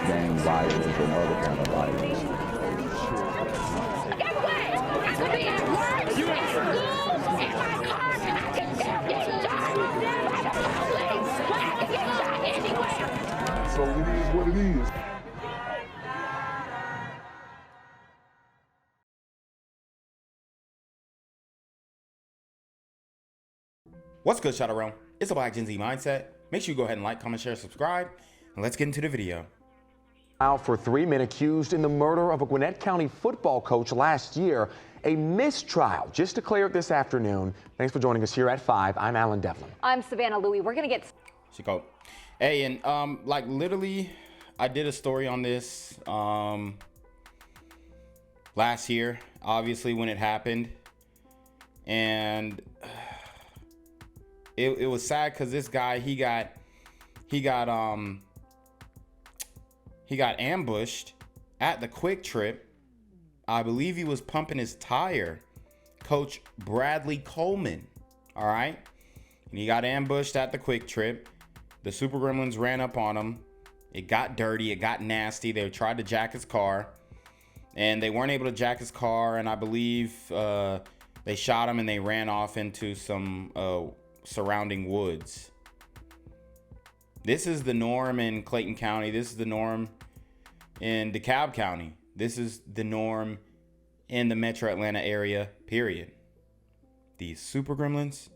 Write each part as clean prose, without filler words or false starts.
gang violence and other kind of violence. Get away! I could be at work, at school, in my car, I can still get shot by the police, but I can get shot anywhere. So it is what it is. What's good, Shadow Realm? It's a Black Gen Z Mindset. Make sure you go ahead and like, comment, share, subscribe, and let's get into the video. Out for 3 men accused in the murder of a Gwinnett County football coach last year. A mistrial just declared this afternoon. Thanks for joining us here at 5. I'm Alan Devlin. I'm Savannah Louie. We're going to get... Chico. Hey, and like literally, I did a story on this last year, obviously, when it happened. And it was sad because this guy, he got ambushed at the Quick Trip. I believe he was pumping his tire. Coach Bradley Coleman. All right. And he got ambushed at the Quick Trip. The Super Gremlins ran up on him. It got dirty. It got nasty. They tried to jack his car. And they weren't able to jack his car. And I believe they shot him and they ran off into some surrounding woods. This is the norm in Clayton County. This is the norm in DeKalb County. This is the norm in the Metro Atlanta area, period. These Super Gremlins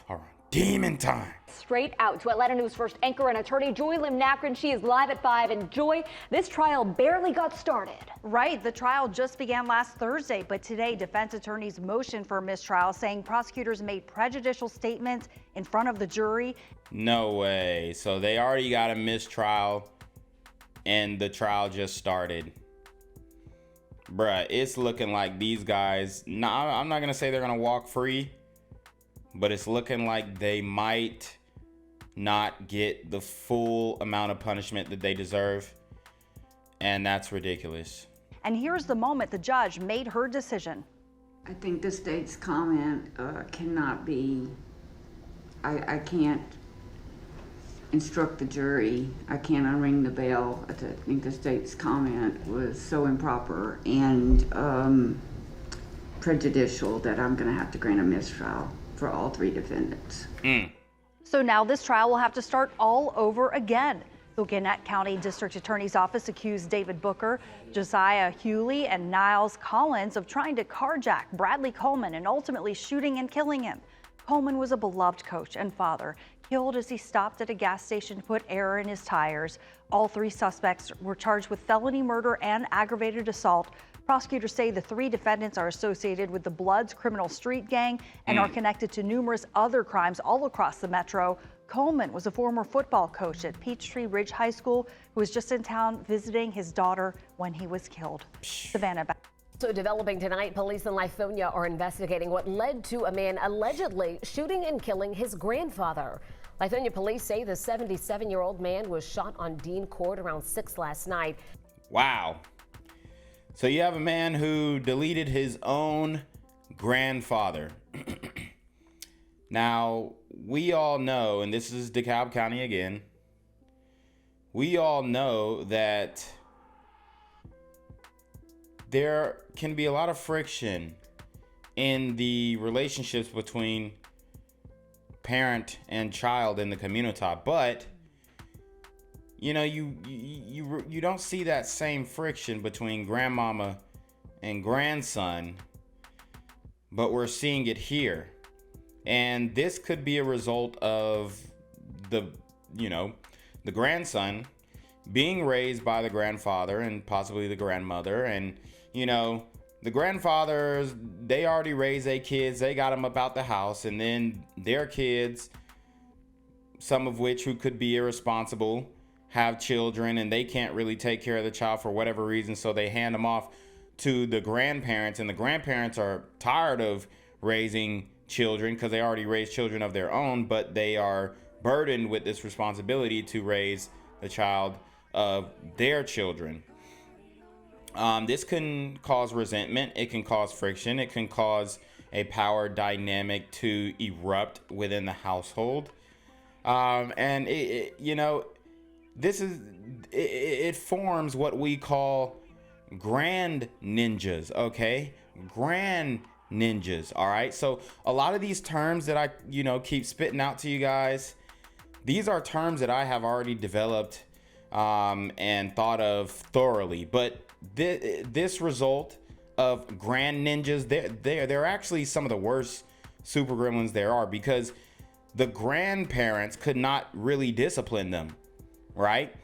are on demon time. Straight out to Atlanta News First anchor and attorney Joy Lim-Nakrin. She is live at 5. And Joy, this trial barely got started. Right. The trial just began last Thursday, but today defense attorneys motioned for a mistrial, saying prosecutors made prejudicial statements in front of the jury. No way. So they already got a mistrial and the trial just started. Bruh, it's looking like these guys, I'm not going to say they're going to walk free, but it's looking like they might not get the full amount of punishment that they deserve. And that's ridiculous. And here's the moment the judge made her decision. I think the state's comment cannot be, I can't instruct the jury. I can't unring the bell. I think the state's comment was so improper and prejudicial that I'm going to have to grant a mistrial for all 3 defendants. So now this trial will have to start all over again. The Gwinnett County District Attorney's Office accused David Booker, Josiah Hewley, and Niles Collins of trying to carjack Bradley Coleman and ultimately shooting and killing him. Coleman was a beloved coach and father, killed as he stopped at a gas station to put air in his tires. All 3 suspects were charged with felony murder and aggravated assault. Prosecutors say the 3 defendants are associated with the Bloods criminal street gang and are connected to numerous other crimes all across the metro. Coleman was a former football coach at Peachtree Ridge High School who was just in town visiting his daughter when he was killed. Savannah. So developing tonight, police in Lithonia are investigating what led to a man allegedly shooting and killing his grandfather. Lithonia police say the 77-year-old man was shot on Dean Court around 6 last night. Wow. So you have a man who deleted his own grandfather. Now, we all know, and this is DeKalb County again, we all know that there can be a lot of friction in the relationships between parent and child in the community, but you know, you don't see that same friction between grandmama and grandson, but we're seeing it here. And this could be a result of the grandson being raised by the grandfather and possibly the grandmother. And, you know, the grandfathers, they already raised their kids. They got them up out the house. And then their kids, some of which who could be irresponsible, have children and they can't really take care of the child for whatever reason. So they hand them off to the grandparents, and the grandparents are tired of raising children because they already raised children of their own, but they are burdened with this responsibility to raise the child of their children. This can cause resentment. It can cause friction. It can cause a power dynamic to erupt within the household. And you know, it forms what we call grand ninjas, okay? Grand ninjas, all right? So a lot of these terms that I, keep spitting out to you guys, these are terms that I have already developed and thought of thoroughly. But this result of grand ninjas, they're actually some of the worst super gremlins there are, because the grandparents could not really discipline them, right?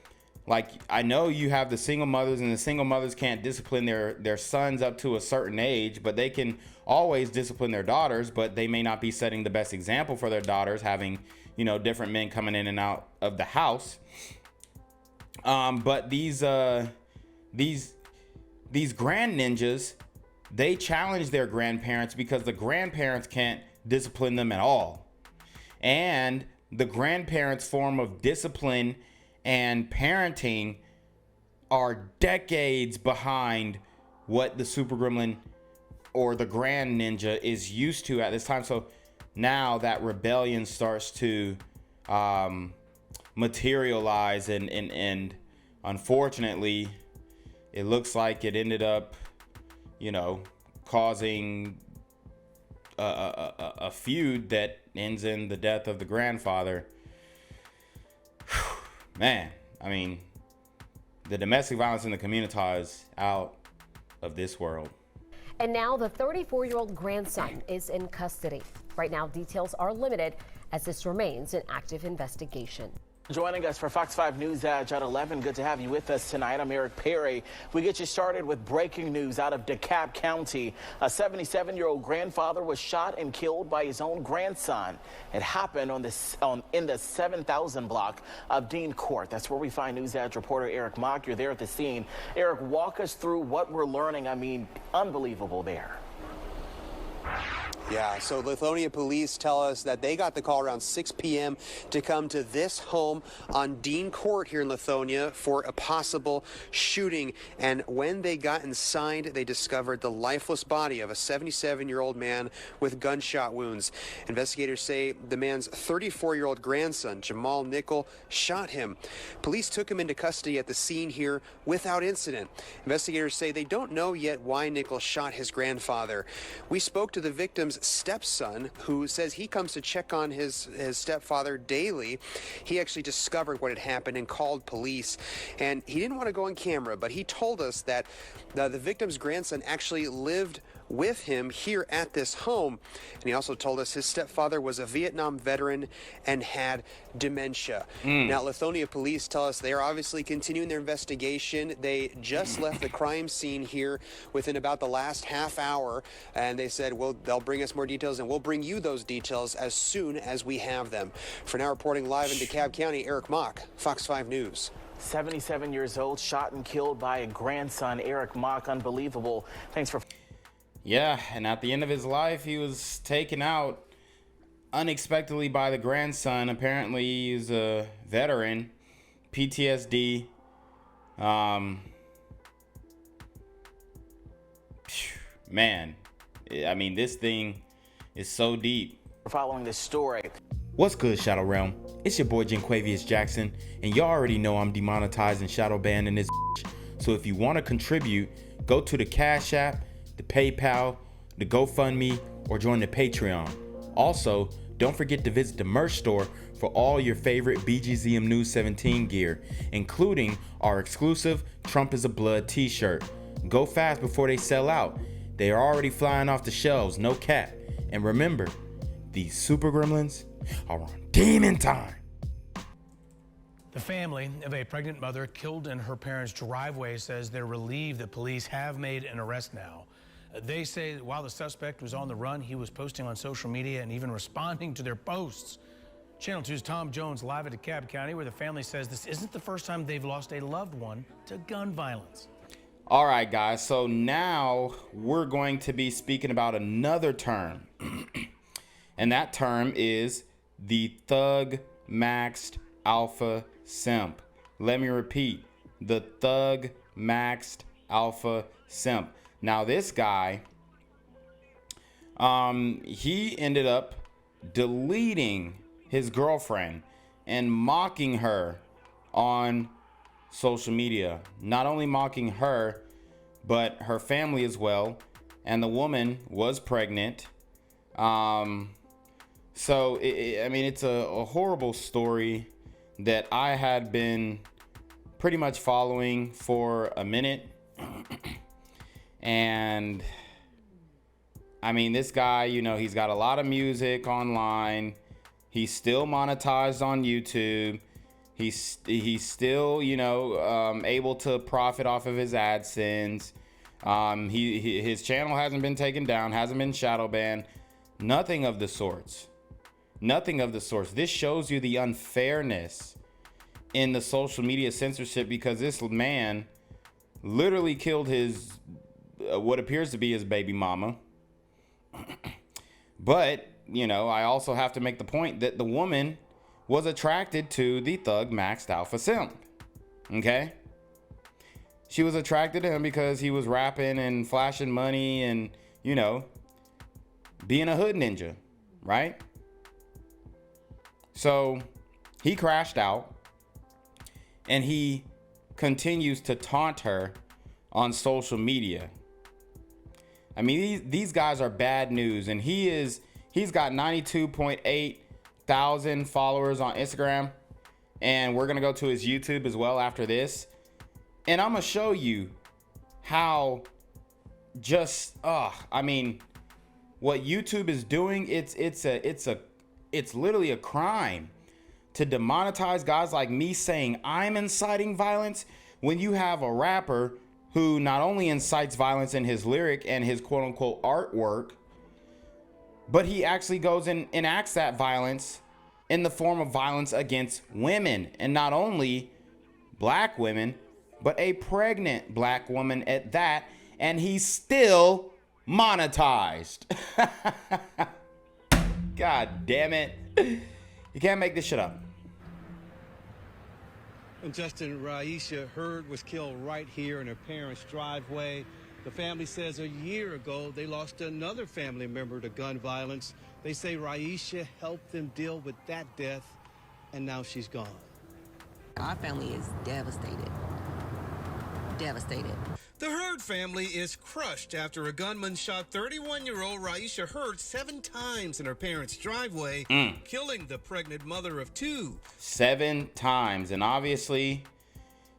Like, I know you have the single mothers, and the single mothers can't discipline their sons up to a certain age, but they can always discipline their daughters, but they may not be setting the best example for their daughters, having, different men coming in and out of the house. But these grand ninjas, they challenge their grandparents because the grandparents can't discipline them at all. And the grandparents' form of discipline and parenting are decades behind what the super gremlin or the grand ninja is used to at this time. So now that rebellion starts to materialize, and unfortunately it looks like it ended up causing a feud that ends in the death of the grandfather. Man, I mean, the domestic violence in the community is out of this world. And now the 34-year-old grandson is in custody. Right now, details are limited as this remains an active investigation. Joining us for Fox 5 News at 11. Good to have you with us tonight. I'm Eric Perry. We get you started with breaking news out of DeKalb County. A 77-year-old grandfather was shot and killed by his own grandson. It happened in the 7000 block of Dean Court. That's where we find News Edge reporter Eric Mock. You're there at the scene. Eric, walk us through what we're learning. I mean, unbelievable there. Yeah, so Lithonia police tell us that they got the call around 6 p.m. to come to this home on Dean Court here in Lithonia for a possible shooting. And when they got inside, they discovered the lifeless body of a 77-year-old man with gunshot wounds. Investigators say the man's 34-year-old grandson, Jamal Nickel, shot him. Police took him into custody at the scene here without incident. Investigators say they don't know yet why Nickel shot his grandfather. We spoke to the victim's stepson, who says he comes to check on his stepfather daily. He actually discovered what had happened and called police, and he didn't want to go on camera, but he told us that the victim's grandson actually lived with him here at this home. And he also told us his stepfather was a Vietnam veteran and had dementia. Now, Lithonia police tell us they are obviously continuing their investigation. They just left the crime scene here within about the last half hour, and they said, well, they'll bring us more details, and we'll bring you those details as soon as we have them. For now, reporting live in DeKalb County, Eric Mock, Fox 5 News. 77 years old, shot and killed by a grandson. Eric Mock, unbelievable. Thanks for... Yeah, and at the end of his life, he was taken out unexpectedly by the grandson. Apparently, he's a veteran, PTSD. Man, I mean, this thing is so deep. Following this story. What's good, Shadow Realm? It's your boy Jenquavius Jackson, and y'all already know I'm demonetized and shadow banned in this. So if you want to contribute, go to the Cash App, the PayPal, the GoFundMe, or join the Patreon. Also, don't forget to visit the merch store for all your favorite BGZM News 17 gear, including our exclusive Trump is a Blood t-shirt. Go fast before they sell out. They are already flying off the shelves, no cap. And remember, these super gremlins are on demon time. The family of a pregnant mother killed in her parents' driveway says they're relieved that police have made an arrest now. They say that while the suspect was on the run, he was posting on social media and even responding to their posts. Channel 2's Tom Jones live at DeKalb County, where the family says this isn't the first time they've lost a loved one to gun violence. All right, guys, so now we're going to be speaking about another term. And that term is the thug maxed alpha simp. Let me repeat, the thug maxed alpha simp. Now this guy, he ended up deleting his girlfriend and mocking her on social media, not only mocking her, but her family as well. And the woman was pregnant. So, I mean, it's a horrible story that I had been pretty much following for a minute. And I mean, this guy, you know, he's got a lot of music online. He's still monetized on YouTube. He's still, you know, able to profit off of his AdSense. His channel hasn't been taken down, hasn't been shadow banned. Nothing of the sorts. Nothing of the sorts. This shows you the unfairness in the social media censorship, because this man literally killed his what appears to be his baby mama. But, you know, I also have to make the point that the woman was attracted to the thug maxed alpha simp. Okay? She was attracted to him because he was rapping and flashing money and, you know, being a hood ninja, right? So he crashed out and he continues to taunt her on social media. I mean, these guys are bad news, and he's got 92.8 thousand followers on Instagram, and we're gonna go to his YouTube as well after this, and I'm gonna show you how just I mean, what YouTube is doing. It's literally a crime to demonetize guys like me saying I'm inciting violence, when you have a rapper who not only incites violence in his lyric and his quote unquote artwork, but he actually goes and enacts that violence in the form of violence against women, and not only black women, but a pregnant black woman at that, and he's still monetized. God damn it. You can't make this shit up. And Justin, Raesha Hurd was killed right here in her parents' driveway. The family says a year ago they lost another family member to gun violence. They say Raesha helped them deal with that death, and now she's gone. Our family is devastated. Devastated. The Hurd family is crushed after a gunman shot 31-year-old Raesha Hurd 7 times in her parents' driveway, killing the pregnant mother of 2. 7 times. And obviously,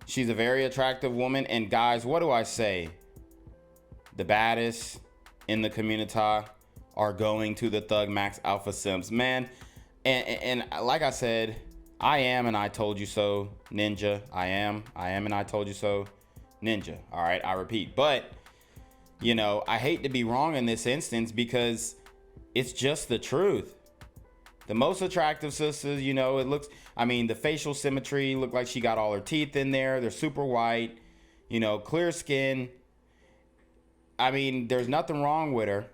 she's a very attractive woman. And guys, what do I say? The baddest in the community are going to the Thug Max Alpha Simps, man. And like I said, I am and I told you so, Ninja. I am and I told you so, Ninja. All right, I repeat. But, you know, I hate to be wrong in this instance because it's just the truth. The most attractive sisters, you know, it looks, I mean, the facial symmetry look like she got all her teeth in there. They're super white, you know, clear skin. I mean, there's nothing wrong with her.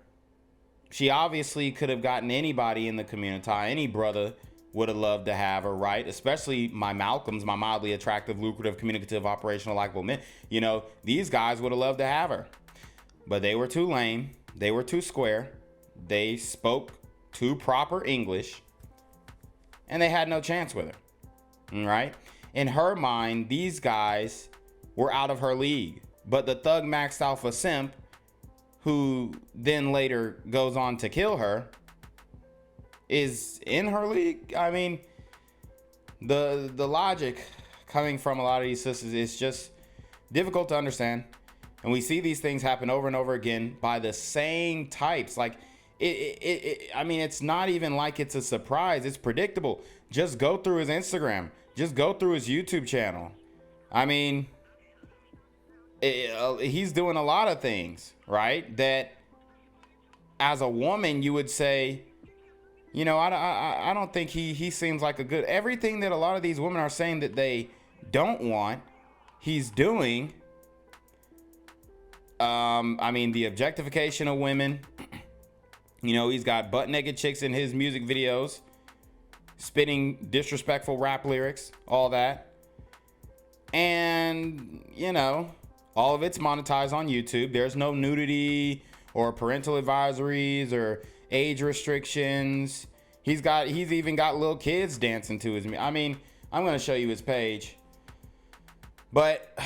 She obviously could have gotten anybody in the community. Any brother would have loved to have her, right? Especially my Malcolms, my mildly attractive, lucrative, communicative, operational, likable men. You know, these guys would have loved to have her. But they were too lame. They were too square. They spoke too proper English. And they had no chance with her, right? In her mind, these guys were out of her league. But the Thug Max Alpha Simp, who then later goes on to kill her, is in her league. I mean, the logic coming from a lot of these sisters is just difficult to understand. And we see these things happen over and over again by the same types. Like, I mean, it's not even like it's a surprise. It's predictable. Just go through his Instagram. Just go through his YouTube channel. I mean, he's doing a lot of things, right? That as a woman, you would say, you know, I don't think he seems like a good, everything that a lot of these women are saying that they don't want, he's doing. I mean, the objectification of women, you know, he's got butt naked chicks in his music videos, spitting disrespectful rap lyrics, all that. And, you know, all of it's monetized on YouTube. There's no nudity or parental advisories or age restrictions. He's even got little kids dancing to his music. I mean, I'm going to show you his page. But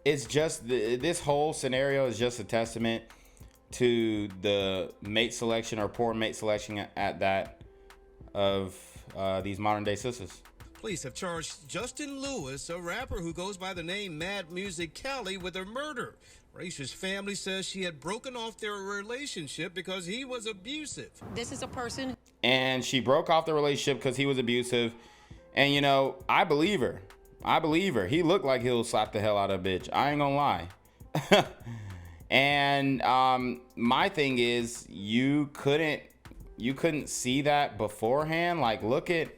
it's just this whole scenario is just a testament to the mate selection, or poor mate selection at that, of these modern day sisters. Police have charged Justin Lewis, a rapper who goes by the name Mad Muzik Cali, with her murder. Raesha's family says she had broken off their relationship because he was abusive. This is a person. And she broke off the relationship because he was abusive. And, you know, I believe her. I believe her. He looked like he'll slap the hell out of a bitch. I ain't gonna lie. And my thing is, you couldn't see that beforehand. Like, look at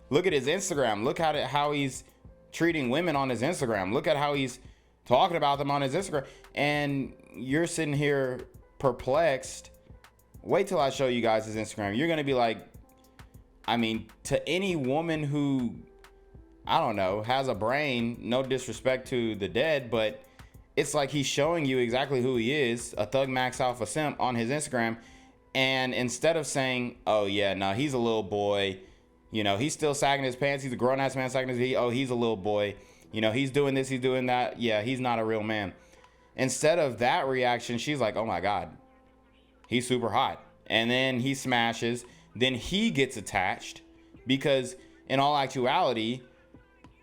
his Instagram. Look at how he's treating women on his Instagram. Look at how he's talking about them on his Instagram. And you're sitting here perplexed. Wait till I show you guys his Instagram. You're gonna be like, I mean, to any woman who, I don't know, has a brain, no disrespect to the dead, but it's like he's showing you exactly who he is, a thug max alpha simp, on his Instagram. And instead of saying, oh yeah, no, he's a little boy, you know, he's still sagging his pants, he's a grown-ass man sagging his pants, oh, he's a little boy, you know, he's doing this, he's doing that, yeah, he's not a real man. Instead of that reaction, she's like, oh my God, he's super hot. And then he smashes, then he gets attached, because in all actuality,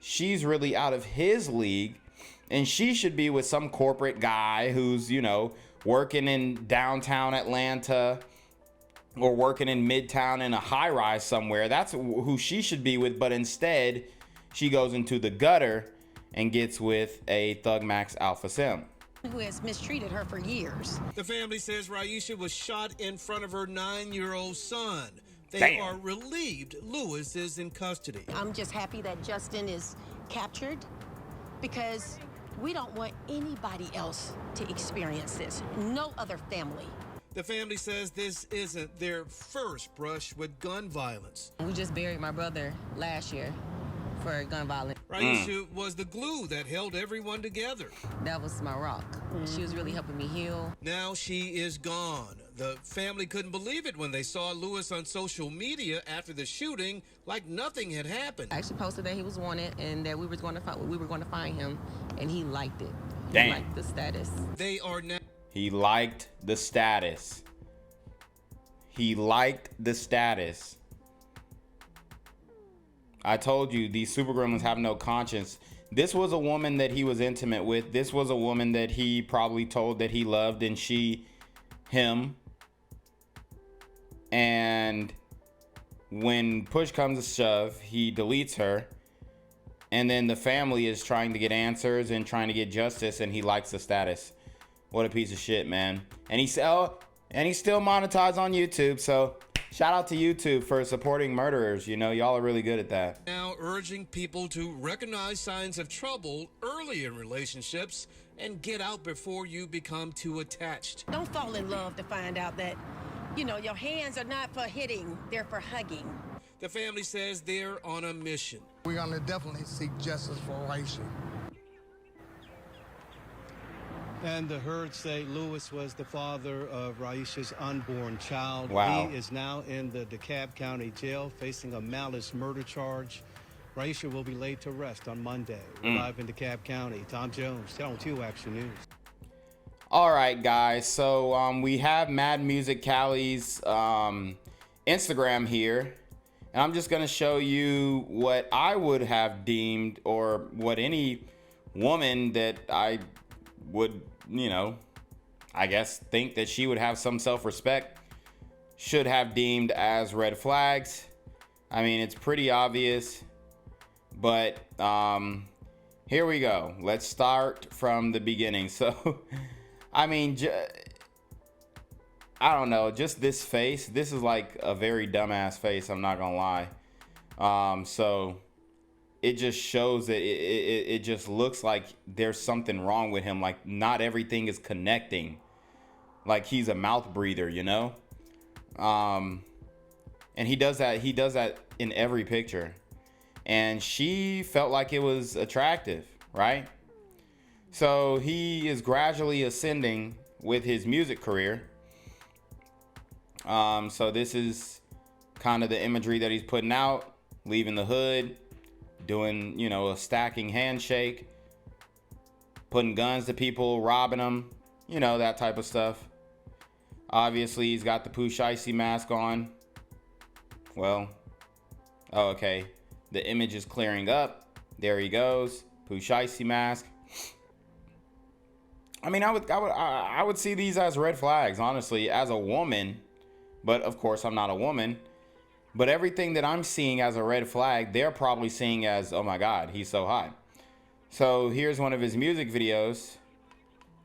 she's really out of his league, and she should be with some corporate guy who's, you know, working in downtown Atlanta or working in Midtown in a high rise somewhere. That's who she should be with. But instead, she goes into the gutter and gets with a thug max alpha simp Who has mistreated her for years. The family says Raesha was shot in front of her 9-year-old son. They Damn. are relieved Lewis is in custody. I'm just happy that Justin is captured, because we don't want anybody else to experience this. No other family. The family says this isn't their first brush with gun violence. We just buried my brother last year for gun violence. Raesha was the glue that held everyone together. That was my rock. She was really helping me heal. Now she is gone. The family couldn't believe it when they saw Lewis on social media after the shooting, like nothing had happened. I actually posted that he was wanted and that we were going to find him, and he liked it. Damn. He liked the status. They are now. He liked the status. He liked the status. I told you, these super gremlins have no conscience. This was a woman that he was intimate with. This was a woman that he probably told that he loved, and she him. And when push comes to shove, he deletes her. And then the family is trying to get answers and trying to get justice, and he likes the status. What a piece of shit, man. And he's still monetized on YouTube, so shout out to YouTube for supporting murderers. You know, y'all are really good at that. Now urging people to recognize signs of trouble early in relationships and get out before you become too attached. Don't fall in love to find out that, you know, your hands are not for hitting, they're for hugging. The family says they're on a mission. We're going to definitely seek justice for Raesha. And the Hurd say Lewis was the father of Raesha's unborn child. Wow. He is now in the DeKalb County Jail facing a malice murder charge. Raesha will be laid to rest on Monday. Live in DeKalb County. Tom Jones, Channel 2 Action News. All right, guys. So we have Mad Muzik Cali's Instagram here. And I'm just going to show you what I would have deemed, or what any woman that I would, you know, I guess think that she would have some self-respect should have deemed as red flags. I mean, it's pretty obvious, but here we go. Let's start from the beginning. So, I mean, I don't know, just this face. This is like a very dumbass face, I'm not gonna lie. So it just shows that it just looks like there's something wrong with him. Like, not everything is connecting. Like, he's a mouth breather, you know? And he does that in every picture. And she felt like it was attractive, right? So he is gradually ascending with his music career. So this is kind of the imagery that he's putting out, leaving the hood, doing, you know, a stacking handshake, putting guns to people, robbing them, you know, that type of stuff. Obviously, he's got the Pooh Shiesty mask on. Well, oh, okay. The image is clearing up. There he goes. Pooh Shiesty mask. I mean, I would see these as red flags, honestly, as a woman. But of course, I'm not a woman. But everything that I'm seeing as a red flag, they're probably seeing as, oh my God, he's so hot. So here's one of his music videos.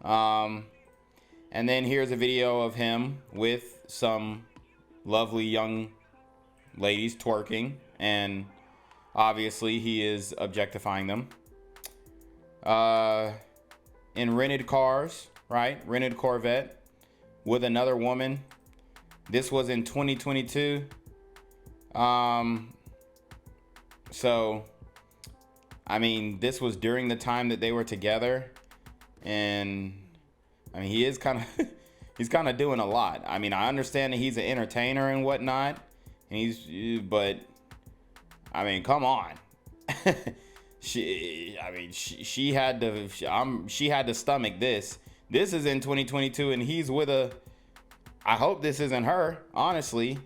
And then here's a video of him with some lovely young ladies twerking. And obviously he is objectifying them. In rented cars, right? Rented Corvette with another woman. This was in 2022. So, I mean, this was during the time that they were together. And, I mean, he is kind of, he's kind of doing a lot. I mean, I understand that he's an entertainer and whatnot. And but, I mean, come on. She had to stomach this. This is in 2022 and he's with a, I hope this isn't her, honestly.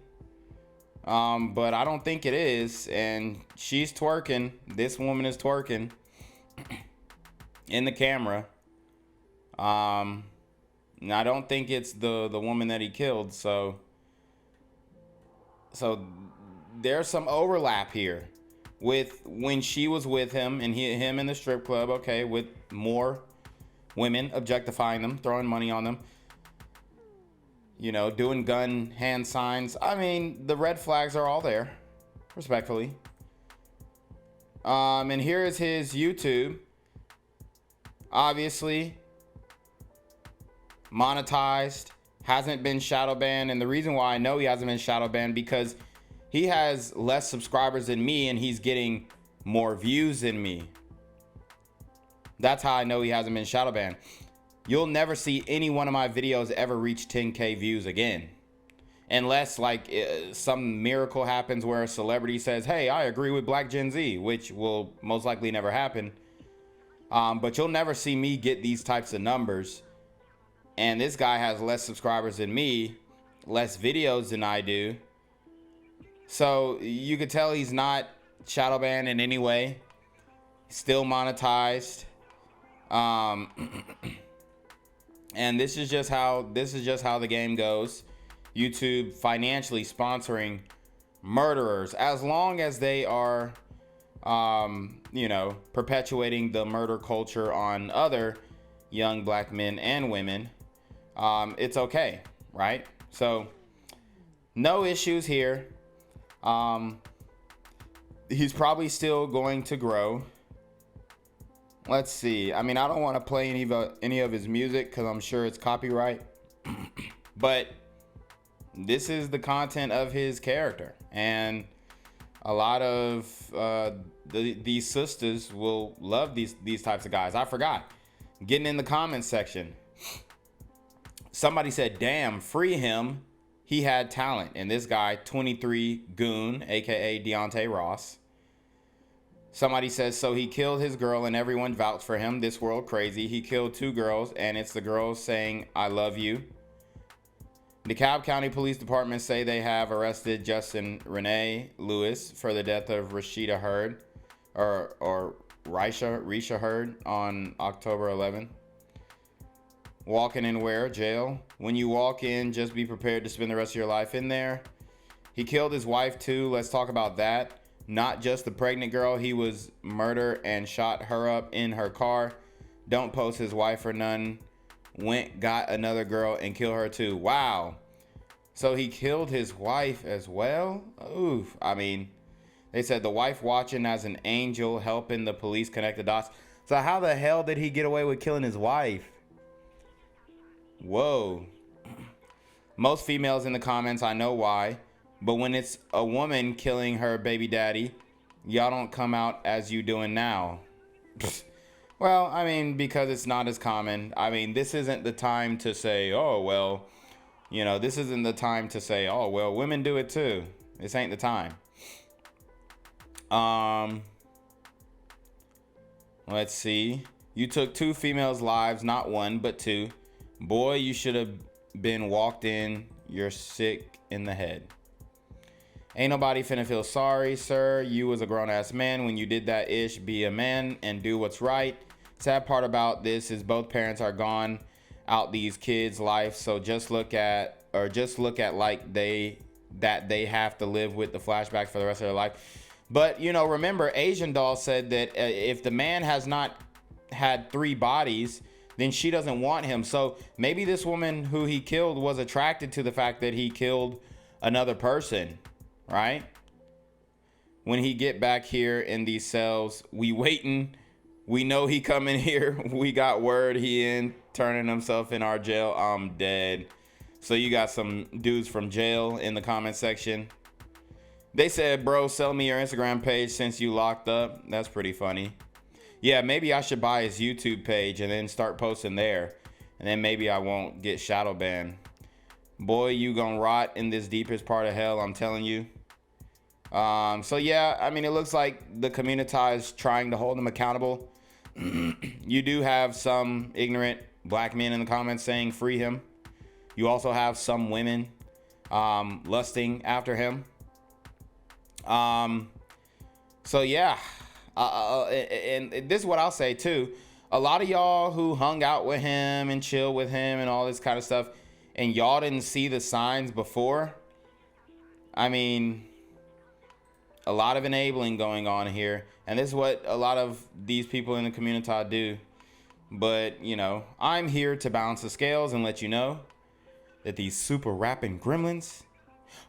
But I don't think it is. And she's twerking. This woman is twerking in the camera. And I don't think it's the woman that he killed. So there's some overlap here with when she was with him and him in the strip club. Okay, with more women objectifying them, throwing money on them. You know, doing gun hand signs. I mean, the red flags are all there, respectfully. And here is his YouTube. Obviously, monetized, hasn't been shadow banned. And the reason why I know he hasn't been shadow banned because he has less subscribers than me and he's getting more views than me. That's how I know he hasn't been shadow banned. You'll never see any one of my videos ever reach 10K views again. Unless like some miracle happens where a celebrity says, hey, I agree with Black Gen Z, which will most likely never happen. But you'll never see me get these types of numbers. And this guy has less subscribers than me, less videos than I do. So you could tell he's not shadow banned in any way. Still monetized. And this is just how the game goes. YouTube financially sponsoring murderers as long as they are you know, perpetuating the murder culture on other young black men and women. It's okay, right? So no issues here. He's probably still going to grow. Let's see. I mean, I don't want to play any of his music because I'm sure it's copyright. But this is the content of his character. And a lot of these sisters will love these types of guys. I forgot. Getting in the comments section. Somebody said, damn, free him. He had talent. And this guy, 23 Goon, a.k.a. Deontay Ross. Somebody says, so he killed his girl and everyone vouched for him. This world crazy. He killed 2 girls and it's the girls saying, I love you. DeKalb County Police Department say they have arrested Justin Renee Lewis for the death of Rashida Hurd or Raesha Hurd on October 11. Walking in where? Jail. When you walk in, just be prepared to spend the rest of your life in there. He killed his wife too. Let's talk about that. Not just the pregnant girl. He was murdered and shot her up in her car. Don't post his wife or none. Went, got another girl and killed her too. Wow. So he killed his wife as well? Oof. I mean, they said the wife watching as an angel, helping the police connect the dots. So how the hell did he get away with killing his wife? Whoa. Most females in the comments, I know why. But when it's a woman killing her baby daddy, y'all don't come out as you doing now. Well, I mean, because it's not as common. I mean, this isn't the time to say, oh, well, you know, this isn't the time to say, oh, well, women do it too. This ain't the time. Let's see. You took 2 females' lives, not 1, but 2. Boy, you should have been walked in. You're sick in the head. Ain't nobody finna feel sorry, sir. You was a grown-ass man when you did that ish. Be a man and do what's right. Sad part about this is both parents are gone out these kids' life, so just look at like they have to live with the flashbacks for the rest of their life. But you know, remember, Asian Doll said that if the man has not had 3 bodies, then she doesn't want him. So maybe this woman who he killed was attracted to the fact that he killed another person, right? When he get back here in these cells, we waiting. We know he coming here. We got word he in, turning himself in our jail. I'm dead. So you got some dudes from jail in the comment section. They said, bro, sell me your Instagram page since you locked up. That's pretty funny. Yeah, maybe I should buy his YouTube page and then start posting there. And then maybe I won't get shadow banned. Boy, you gonna rot in this deepest part of hell, I'm telling you. So yeah, I mean, it looks like the community is trying to hold him accountable. You do have some ignorant black men in the comments saying free him. You also have some women lusting after him. So yeah, and this is what I'll say too. A lot of y'all who hung out with him and chill with him and all this kind of stuff, and y'all didn't see the signs before. I mean, a lot of enabling going on here, and this is what a lot of these people in the community do. But you know, I'm here to balance the scales and let you know that these super rapping gremlins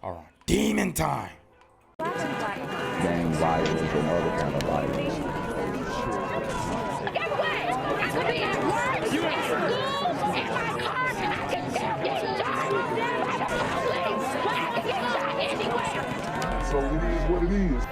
are on demon time. Gang violence and other kind of violence. Get away! I could be at work, at school, in my car, and I can still get shot by the police. I can get shot anywhere. So it is what it is.